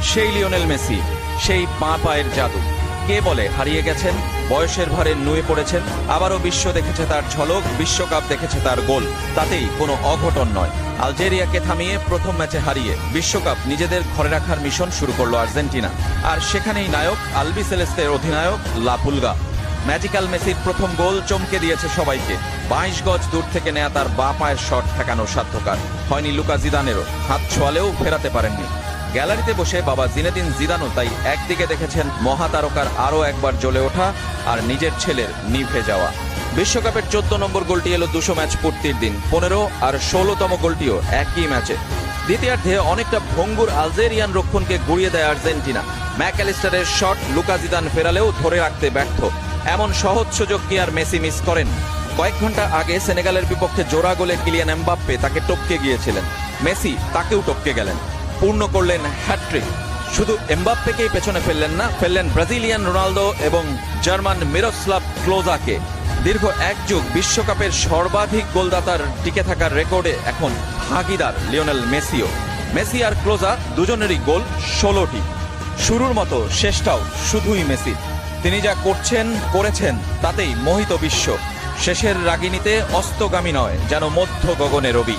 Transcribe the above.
সেই Lionel Messi, সেই বাঁ পায়ের জাদু। কে বলে হারিয়ে গেছেন? বয়সের ভারে নুয়ে পড়েছেন। আবারও বিশ্ব দেখেছে তার ঝলক, বিশ্বকাপ দেখেছে তার গোল। তাতেই কোনো অঘটন নয়। আলজেরিয়াকে থামিয়ে প্রথম ম্যাচে হারিয়ে বিশ্বকাপ নিজেদের ঘরে রাখার মিশন শুরু করলো আর্জেন্টিনা। আর সেখানেই নায়ক আলবি সেলেস্তের অধিনায়ক লা পুলগা। ম্যাজিক্যাল মেসির প্রথম গোল চমকে দিয়েছে সবাইকে। 22 গজ দূর থেকে নেয়া তার বাঁ পায়ের শট ঠেকানো সাধ্যকার হয়নি লুকা জিদানেরও। হাত ছোঁয়ালেও ফেরাতে পারেননি। গ্যালারিতে বসে বাবা জিনেদিন জিদানও তাই একদিকে দেখেছেন মহাতারকার আরও একবার জ্বলে ওঠা, আর নিজের ছেলের নিভে যাওয়া। বিশ্বকাপের 14 নম্বর গোলটি এলো 200 ম্যাচ পূর্তির দিন। 15 আর 16তম গোলটিও একই ম্যাচে। দ্বিতীয়ার্ধে অনেকটা ভঙ্গুর আলজেরিয়ান রক্ষণকে গুড়িয়ে দেয় আর্জেন্টিনা। ম্যাকঅ্যালিস্টারের শট লুকা জিদান ফেরালেও ধরে রাখতে ব্যর্থ। এমন সহজ সুযোগ কি আর মেসি মিস করেন? কয়েক ঘন্টা আগে সেনেগালের বিপক্ষে জোড়া গোলে কিলিয়ান এমবাপ্পে তাকে টপকে গিয়েছিলেন। মেসি তাকেও টপকে গেলেন, পূর্ণ করলেন হ্যাটট্রিক। শুধু এমবাপ্পেকেই পেছনে ফেললেন না, ফেললেন ব্রাজিলিয়ান রোনালদো এবং জার্মান মিরোস্লাভ ক্লোজাকে। দীর্ঘ এক যুগ বিশ্বকাপের সর্বাধিক গোলদাতার টিকে থাকার রেকর্ডে এখন ভাগিদার লিওনেল মেসিও। মেসি আর ক্লোজা দুজনেরই গোল 16টি। শুরুর মতো শেষটাও শুধুই মেসি। তিনি যা করছেন করেছেন তাতেই মোহিত বিশ্ব। শেষের রাগিনীতে অস্তগামী নয়, যেন মধ্য গগনে রবি।